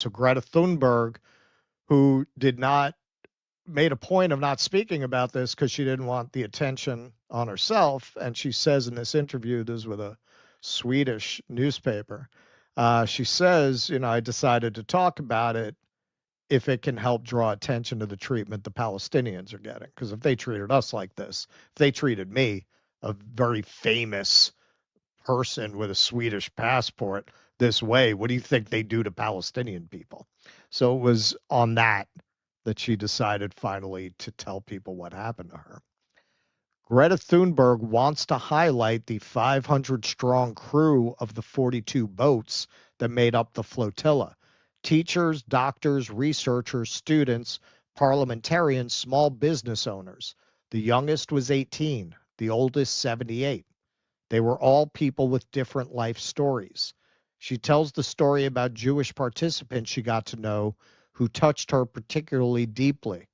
So Greta Thunberg, who did not made a point of not speaking about this because she didn't want the attention on herself. And she says in this interview, this is with a Swedish newspaper, she says, I decided to talk about it if it can help draw attention to the treatment the Palestinians are getting. Because if they treated us like this, if they treated me, a very famous person with a Swedish passport, this way, what do you think they do to Palestinian people? So it was on that she decided finally to tell people what happened to her. Greta Thunberg wants to highlight the 500 strong crew of the 42 boats that made up the flotilla: teachers, doctors, researchers, students, parliamentarians, small business owners. The youngest was 18, the oldest 78. They were all people with different life stories. She tells the story about Jewish participants she got to know who touched her particularly deeply.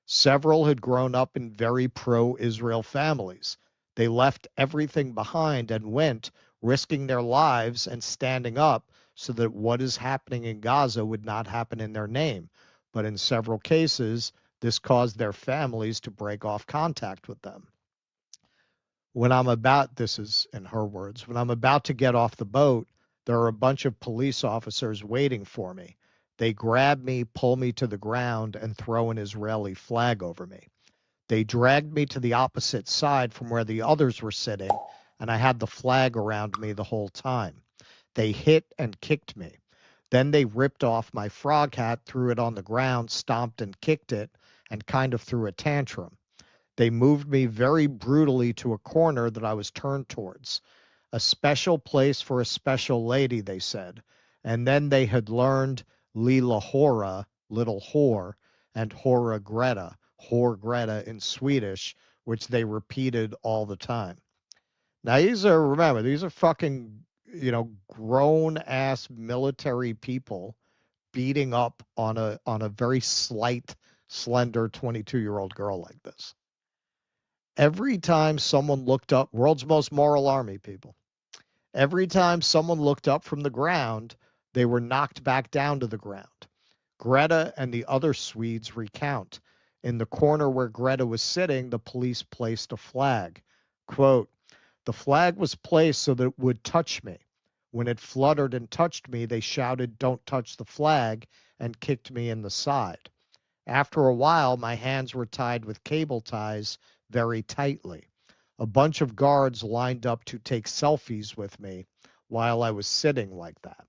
Several had grown up in very pro Israel families. They left everything behind and went, risking their lives and standing up so that what is happening in Gaza would not happen in their name. But in several cases, this caused their families to break off contact with them. This is in her words, when I'm about to get off the boat, there are a bunch of police officers waiting for me. They grab me, pull me to the ground, and throw an Israeli flag over me. They dragged me to the opposite side from where the others were sitting, and I had the flag around me the whole time. They hit and kicked me. Then they ripped off my frog hat, threw it on the ground, stomped and kicked it, and kind of threw a tantrum. They moved me very brutally to a corner that I was turned towards. A special place for a special lady, they said. And then they had learned Lila Hora, little whore, and Hora Greta, whore Greta in Swedish, which they repeated all the time. Now remember, these are fucking, grown ass military people beating up on a very slight, slender 22-year-old girl like this. Every time someone looked up, world's most moral army, people. Every time someone looked up from the ground, they were knocked back down to the ground. Greta and the other Swedes recount. In the corner where Greta was sitting, the police placed a flag. Quote, the flag was placed so that it would touch me. When it fluttered and touched me, they shouted, don't touch the flag, and kicked me in the side. After a while, my hands were tied with cable ties very tightly. A bunch of guards lined up to take selfies with me while I was sitting like that.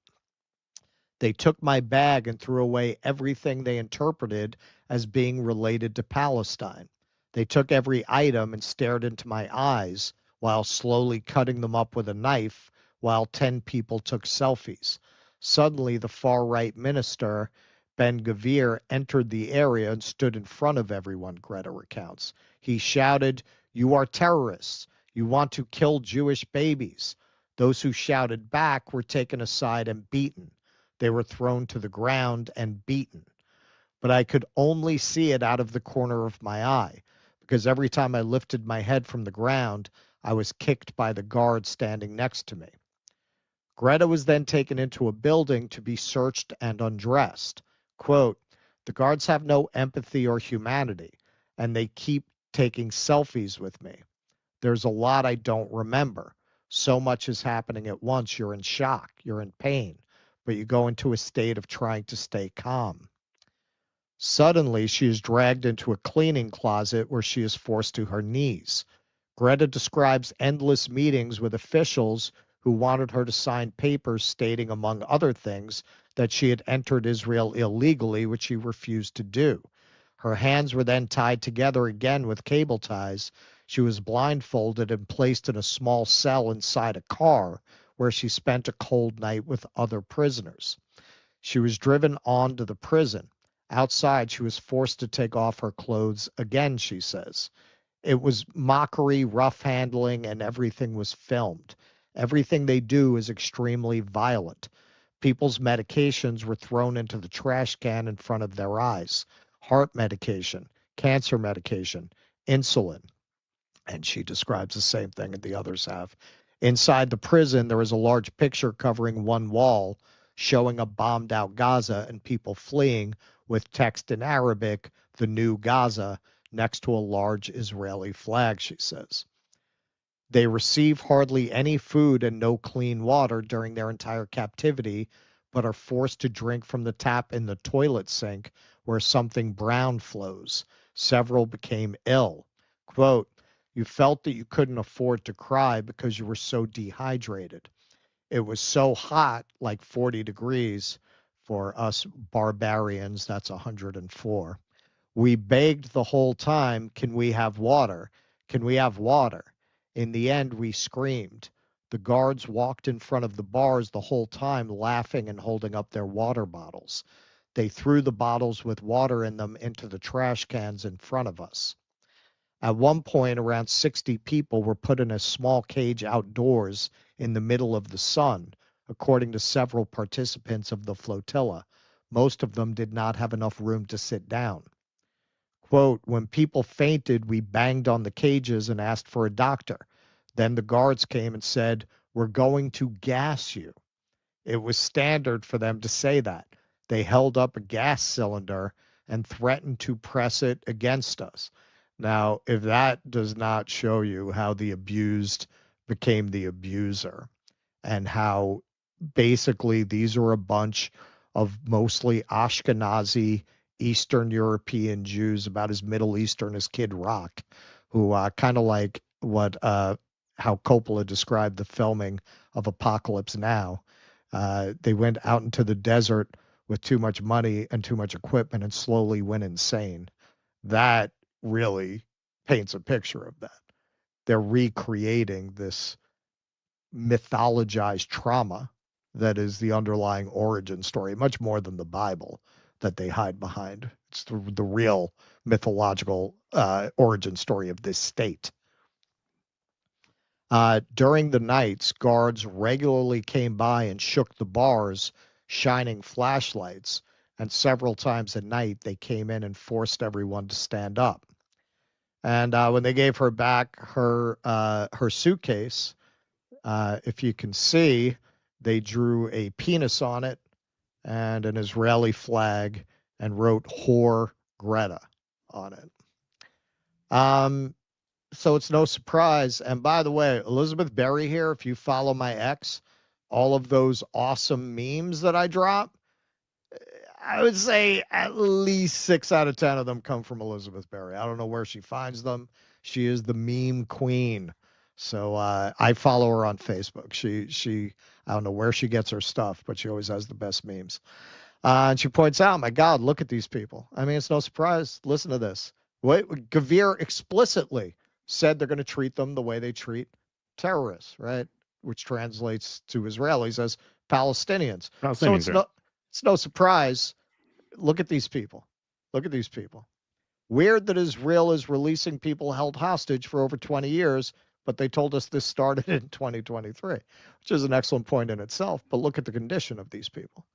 They took my bag and threw away everything they interpreted as being related to Palestine. They took every item and stared into my eyes while slowly cutting them up with a knife while 10 people took selfies. Suddenly, the far-right minister, Ben-Gvir, entered the area and stood in front of everyone, Greta recounts. He shouted, you are terrorists. You want to kill Jewish babies. Those who shouted back were taken aside and beaten. They were thrown to the ground and beaten. But I could only see it out of the corner of my eye, because every time I lifted my head from the ground, I was kicked by the guard standing next to me. Greta was then taken into a building to be searched and undressed. Quote, the guards have no empathy or humanity, and they keep taking selfies with me. There's a lot I don't remember. So much is happening at once. You're in shock. You're in pain. But you go into a state of trying to stay calm. Suddenly, she is dragged into a cleaning closet where she is forced to her knees. Greta describes endless meetings with officials who wanted her to sign papers stating, among other things, that she had entered Israel illegally, which she refused to do. Her hands were then tied together again with cable ties. She was blindfolded and placed in a small cell inside a car where she spent a cold night with other prisoners. She was driven on to the prison. Outside, she was forced to take off her clothes again, she says. It was mockery, rough handling, and everything was filmed. Everything they do is extremely violent. People's medications were thrown into the trash can in front of their eyes. Heart medication, cancer medication, insulin. And she describes the same thing that the others have. Inside the prison, there is a large picture covering one wall showing a bombed out Gaza and people fleeing with text in Arabic, the new Gaza, next to a large Israeli flag, she says. They receive hardly any food and no clean water during their entire captivity, but are forced to drink from the tap in the toilet sink where something brown flows. Several became ill. Quote, you felt that you couldn't afford to cry because you were so dehydrated. It was so hot, like 40 degrees. For us barbarians, that's 104. We begged the whole time, can we have water? Can we have water? In the end, we screamed. The guards walked in front of the bars the whole time, laughing and holding up their water bottles. They threw the bottles with water in them into the trash cans in front of us. At one point, around 60 people were put in a small cage outdoors in the middle of the sun, according to several participants of the flotilla. Most of them did not have enough room to sit down. Quote, when people fainted, we banged on the cages and asked for a doctor. Then the guards came and said, we're going to gas you. It was standard for them to say that. They held up a gas cylinder and threatened to press it against us. Now, if that does not show you how the abused became the abuser and how basically these are a bunch of mostly Ashkenazi Eastern European Jews, about as Middle Eastern as Kid Rock, who kind of like what how Coppola described the filming of Apocalypse Now. They went out into the desert with too much money and too much equipment and slowly went insane. That really paints a picture of that. They're recreating this mythologized trauma that is the underlying origin story, much more than the Bible that they hide behind. It's the real mythological origin story of this state. During the nights, guards regularly came by and shook the bars, shining flashlights, and several times at night they came in and forced everyone to stand up. And when they gave her back her suitcase, if you can see, they drew a penis on it and an Israeli flag and wrote "Whore Greta" on it. So it's no surprise. And by the way, Elizabeth Berry here, if you follow my ex, all of those awesome memes that I drop, I would say at least 6 out of 10 of them come from Elizabeth Berry. I don't know where she finds them. She is the meme queen. So I follow her on Facebook. She I don't know where she gets her stuff, but she always has the best memes. And she points out, my God, look at these people. I mean, it's no surprise. Listen to this. Gavir explicitly said they're going to treat them the way they treat terrorists, right? Which translates to Israelis as Palestinians. So it's no surprise. Look at these people. Look at these people. Weird that Israel is releasing people held hostage for over 20 years, but they told us this started in 2023, which is an excellent point in itself. But look at the condition of these people.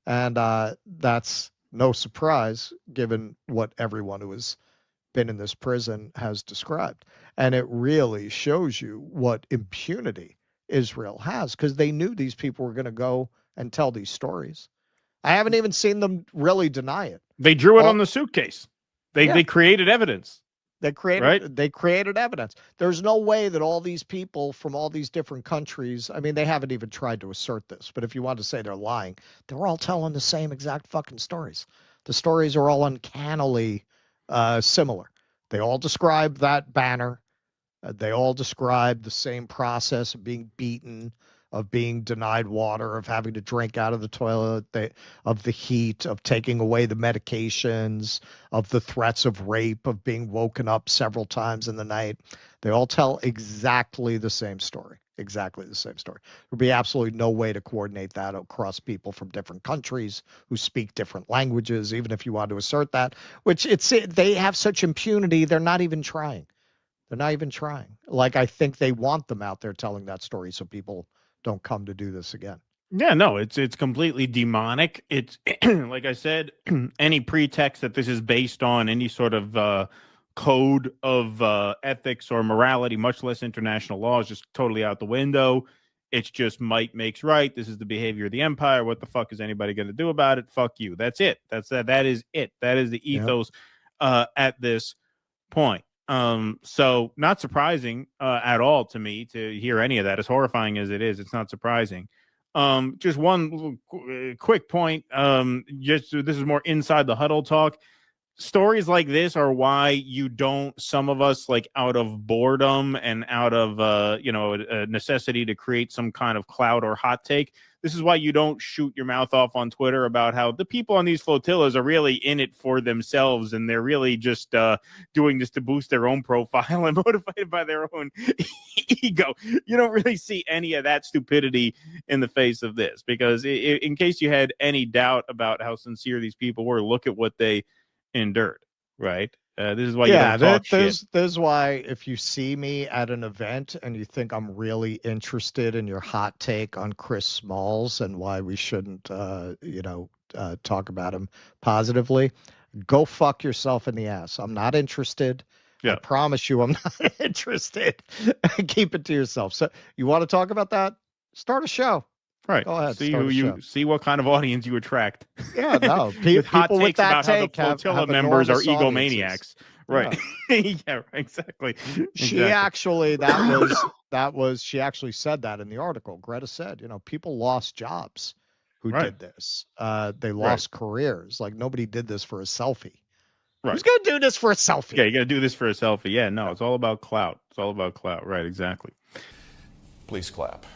And that's no surprise given what everyone who has been in this prison has described. And it really shows you what impunity Israel has, because they knew these people were going to go and tell these stories. I haven't even seen them really deny it. They drew it on the suitcase. They created evidence. They created evidence. There's no way that all these people from all these different countries, I mean, they haven't even tried to assert this, but if you want to say they're lying, they're all telling the same exact fucking stories. The stories are all uncannily similar. They all describe that banner. They all describe the same process of being beaten, of being denied water, of having to drink out of the toilet, of the heat, of taking away the medications, of the threats of rape, of being woken up several times in the night. They all tell exactly the same story. Exactly the same story. There'd be absolutely no way to coordinate that across people from different countries who speak different languages, even if you want to assert that, which they have such impunity, they're not even trying. They're not even trying. Like, I think they want them out there telling that story so people don't come to do this again. Yeah, no, it's completely demonic. It's like I said, any pretext that this is based on any sort of code of ethics or morality, much less international law, is just totally out the window. It's just might makes right. This is the behavior of the empire. What the fuck is anybody going to do about it? Fuck you. That's it. That is it. That is the ethos at this point. So not surprising at all to me to hear any of that. As horrifying as it is, it's not surprising. Just one quick point. Just this is more inside the huddle talk. Stories like this are why you don't, some of us, like out of boredom and out of a necessity to create some kind of clout or hot take, this is why you don't shoot your mouth off on Twitter about how the people on these flotillas are really in it for themselves and they're really just doing this to boost their own profile and motivated by their own ego. You don't really see any of that stupidity in the face of this, because in case you had any doubt about how sincere these people were, look at what they endured, right? This is why you don't talk shit. There's why if you see me at an event and you think I'm really interested in your hot take on Chris Smalls and why we shouldn't, talk about him positively, go fuck yourself in the ass. I'm not interested. Yeah. I promise you I'm not interested. Keep it to yourself. So you want to talk about that? Start a show. Right. Go ahead. See what kind of audience you attract. Yeah, no. With hot people takes with that about take how the flotilla members are egomaniacs. Right. Yeah, exactly. She actually she actually said that in the article. Greta said, people lost jobs who did this. They lost careers. Like nobody did this for a selfie. Right. Who's going to do this for a selfie? Yeah, you got to do this for a selfie. Yeah, no, it's all about clout. It's all about clout. Right, exactly. Please clap.